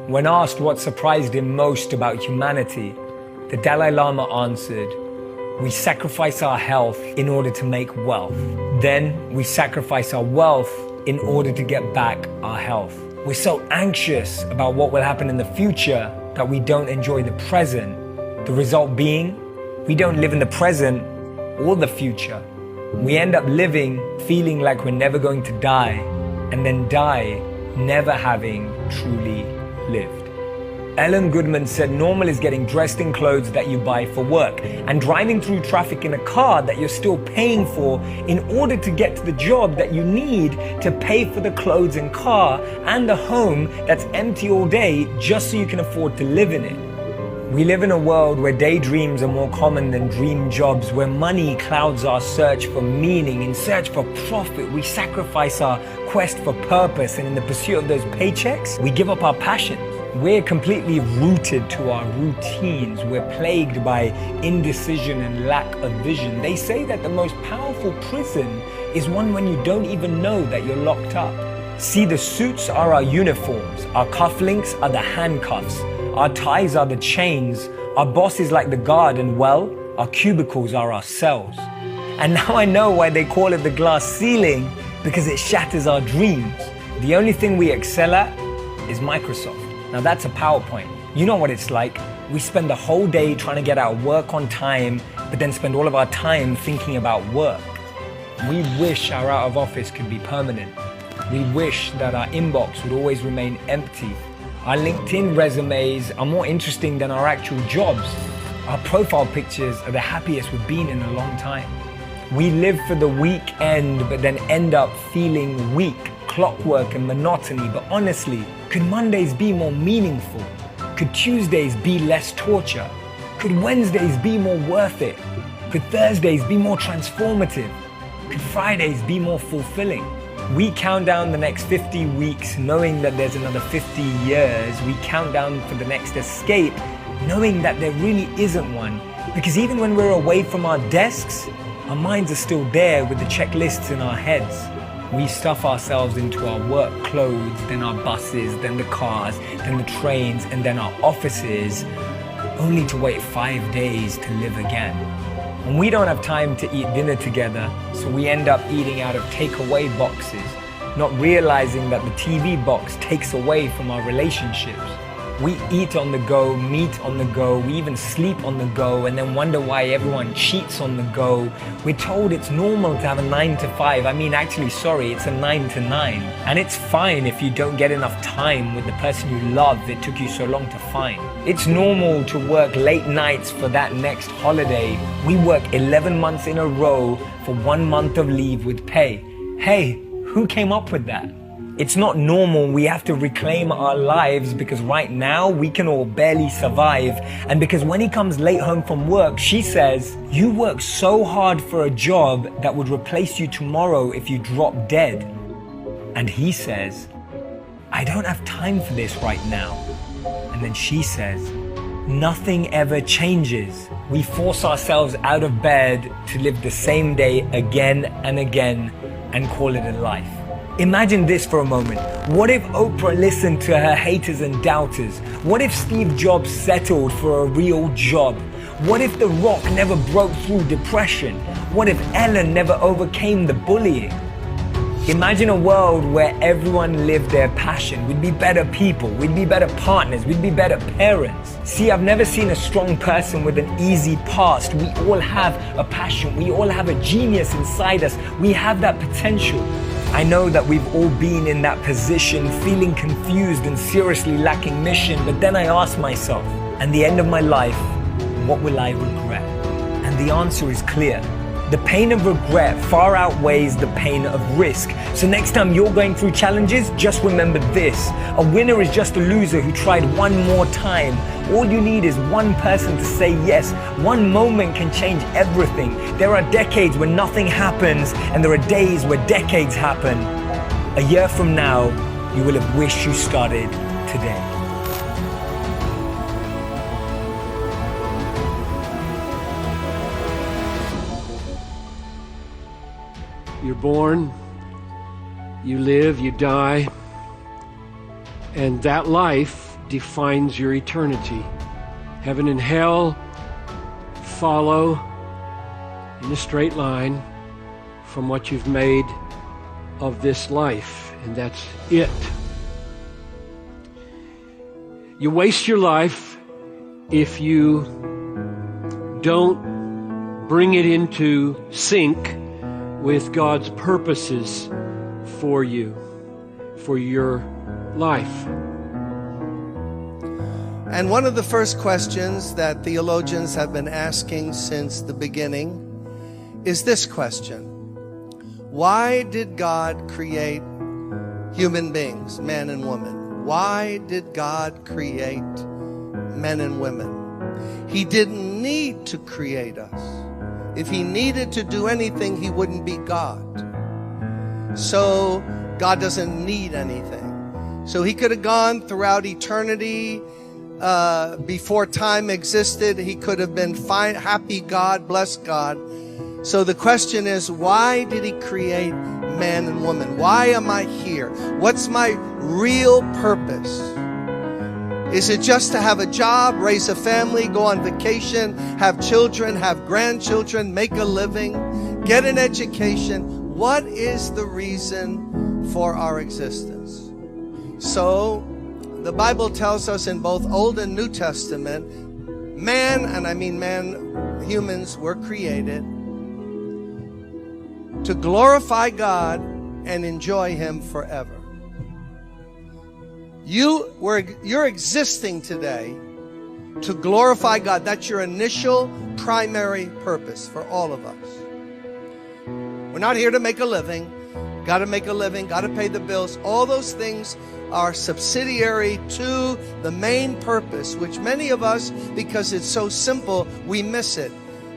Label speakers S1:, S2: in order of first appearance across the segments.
S1: When asked what surprised him most about humanity, the Dalai Lama answered, "We sacrifice our health in order to make wealth. Then we sacrifice our wealth in order to get back our health." We're so anxious about what will happen in the future that we don't enjoy the present. The result being, we don't live in the present or the future. We end up living feeling like we're never going to die, and then die never having truly lived. Ellen Goodman said normal is getting dressed in clothes that you buy for work and driving through traffic in a car that you're still paying for in order to get to the job that you need to pay for the clothes and car and a home that's empty all day just so you can afford to live in it. We live in a world where daydreams are more common than dream jobs, where money clouds our search for meaning. In search for profit, we sacrifice our quest for purpose, and in the pursuit of those paychecks, we give up our passions. We're completely rooted to our routines. We're plagued by indecision and lack of vision. They say that the most powerful prison is one when you don't even know that you're locked up. See, the suits are our uniforms, our cufflinks are the handcuffs, our ties are the chains, our boss is like the guard, and well, our cubicles are our cells. And now I know why they call it the glass ceiling, because it shatters our dreams. The only thing we excel at is Microsoft. Now that's a PowerPoint. You know what it's like. We spend the whole day trying to get our work on time, but then spend all of our time thinking about work. We wish our out of office could be permanent. We wish that our inbox would always remain empty. Our LinkedIn resumes are more interesting than our actual jobs. Our profile pictures are the happiest we've been in a long time. We live for the weekend, but then end up feeling weak, clockwork and monotony. But honestly, could Mondays be more meaningful? Could Tuesdays be less torture? Could Wednesdays be more worth it? Could Thursdays be more transformative? Could Fridays be more fulfilling? We count down the next 50 weeks knowing that there's another 50 years. We count down for the next escape knowing that there really isn't one. Because even when we're away from our desks, our minds are still there with the checklists in our heads. We stuff ourselves into our work clothes, then our buses, then the cars, then the trains, and then our offices, only to wait 5 days to live again. And we don't have time to eat dinner together, so we end up eating out of takeaway boxes, not realizing that the TV box takes away from our relationships. We eat on the go, meet on the go, we even sleep on the go, and then wonder why everyone cheats on the go. We're told it's normal to have a 9 to 5. It's a 9 to 9. And it's fine if you don't get enough time with the person you love it took you so long to find. It's normal to work late nights for that next holiday. We work 11 months in a row for 1 month of leave with pay. Hey, who came up with that? It's not normal. We have to reclaim our lives because right now we can all barely survive. And because when he comes late home from work, she says, "You work so hard for a job that would replace you tomorrow if you drop dead." And he says, "I don't have time for this right now." And then she says, "Nothing ever changes. We force ourselves out of bed to live the same day again and again and call it a life." Imagine this for a moment. What if Oprah listened to her haters and doubters? What if Steve Jobs settled for a real job? What if The Rock never broke through depression? What if Ellen never overcame the bullying? Imagine a world where everyone lived their passion. We'd be better people, we'd be better partners, we'd be better parents. See, I've never seen a strong person with an easy past. We all have a passion, we all have a genius inside us, we have that potential. I know that we've all been in that position, feeling confused and seriously lacking mission, but then I ask myself, at the end of my life, what will I regret? And the answer is clear. The pain of regret far outweighs the pain of risk. So next time you're going through challenges, just remember this. A winner is just a loser who tried one more time. All you need is one person to say yes. One moment can change everything. There are decades when nothing happens, and there are days where decades happen. A year from now, you will have wished you started today.
S2: You're born, you live, you die, and that life defines your eternity. Heaven and hell follow in a straight line from what you've made of this life, and that's it. You waste your life if you don't bring it into sync with God's purposes for you, for your life.
S3: And one of the first questions that theologians have been asking since the beginning is this question: why did God create human beings, man and woman? Why did God create men and women? He didn't need to create us. If he needed to do anything, he wouldn't be God. So God doesn't need anything. So he could have gone throughout eternity. Before time existed, he could have been fine, happy God, blessed God. So the question is, why did he create man and woman? Why am I here? What's my real purpose? Is it just to have a job, raise a family, go on vacation, have children, have grandchildren, make a living, get an education? What is the reason for our existence? So the Bible tells us in both Old and New Testament, man, and I mean man, humans were created to glorify God and enjoy him forever. You're existing today to glorify God. That's your initial primary purpose for all of us. We're not here to make a living. Got to make a living, got to pay the bills. All those things are subsidiary to the main purpose, which many of us, because it's so simple, we miss it.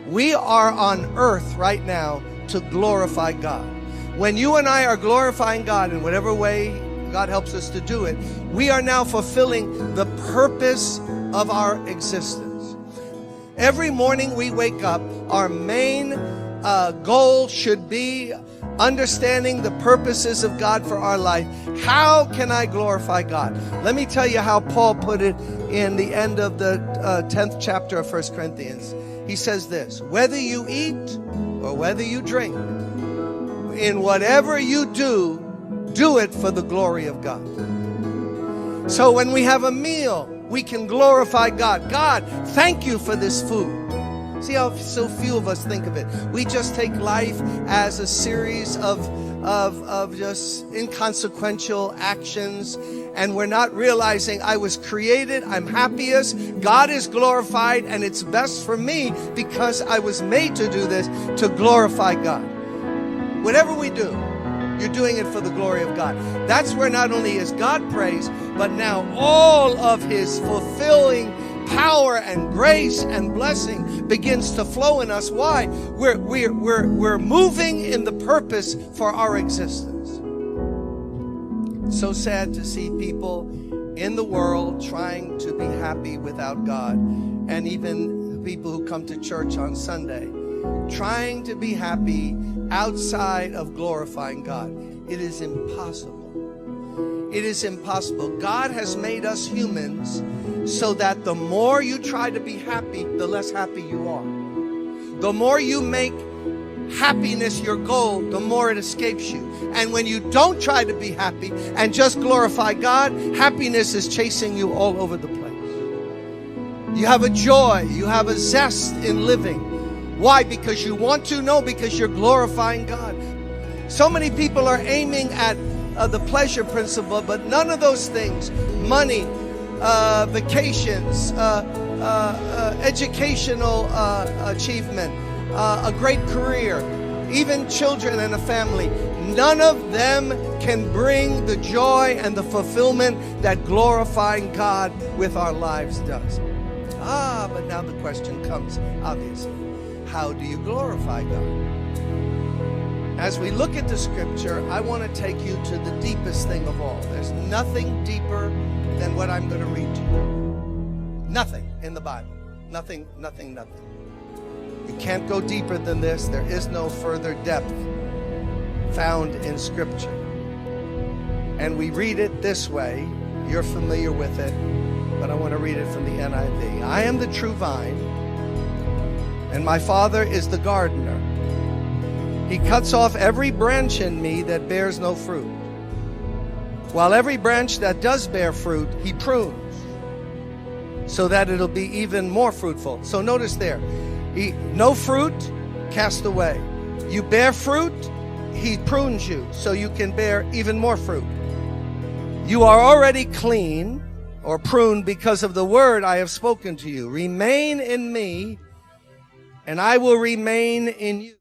S3: We are on earth right now to glorify God. When you and I are glorifying God in whatever way God helps us to do it, we are now fulfilling the purpose of our existence. Every morning we wake up, our main goal should be understanding the purposes of God for our life. How can I glorify God? Let me tell you how Paul put it in the end of the 10th chapter of 1 Corinthians. He says this: whether you eat or whether you drink, in whatever you do, do it for the glory of God. So when we have a meal, we can glorify God. God, thank you for this food. See how so few of us think of it. We just take life as a series of just inconsequential actions, and we're not realizing I was created, I'm happiest, God is glorified, and it's best for me because I was made to do this, to glorify God. Whatever we do, you're doing it for the glory of God. That's where not only is God praised, but now all of his fulfilling power and grace and blessing begins to flow in us. Why? We're moving in the purpose for our existence. It's so sad to see people in the world trying to be happy without God, and even people who come to church on Sunday trying to be happy outside of glorifying God. It is impossible. It is impossible. God has made us humans so that the more you try to be happy, the less happy you are. The more you make happiness your goal, the more it escapes you. And when you don't try to be happy and just glorify God, happiness is chasing you all over the place. You have a joy, you have a zest in living. Why? Because you want to? No, because you're glorifying God. So many people are aiming at the pleasure principle, but none of those things, money, vacations, educational achievement, a great career, even children and a family, none of them can bring the joy and the fulfillment that glorifying God with our lives does. But now the question comes, obviously, how do you glorify God? As we look at the scripture, I want to take you to the deepest thing of all. There's nothing deeper than what I'm going to read to you. Nothing in the Bible. Nothing. You can't go deeper than this. There is no further depth found in scripture. And we read it this way. You're familiar with it. but I want to read it from the NIV. I am the true vine, and my Father is the gardener. He cuts off every branch in me that bears no fruit, while every branch that does bear fruit, he prunes, so that it'll be even more fruitful. So notice there, no fruit, cast away. You bear fruit, he prunes you, so you can bear even more fruit. You are already clean or pruned because of the word I have spoken to you. Remain in me, and I will remain in you.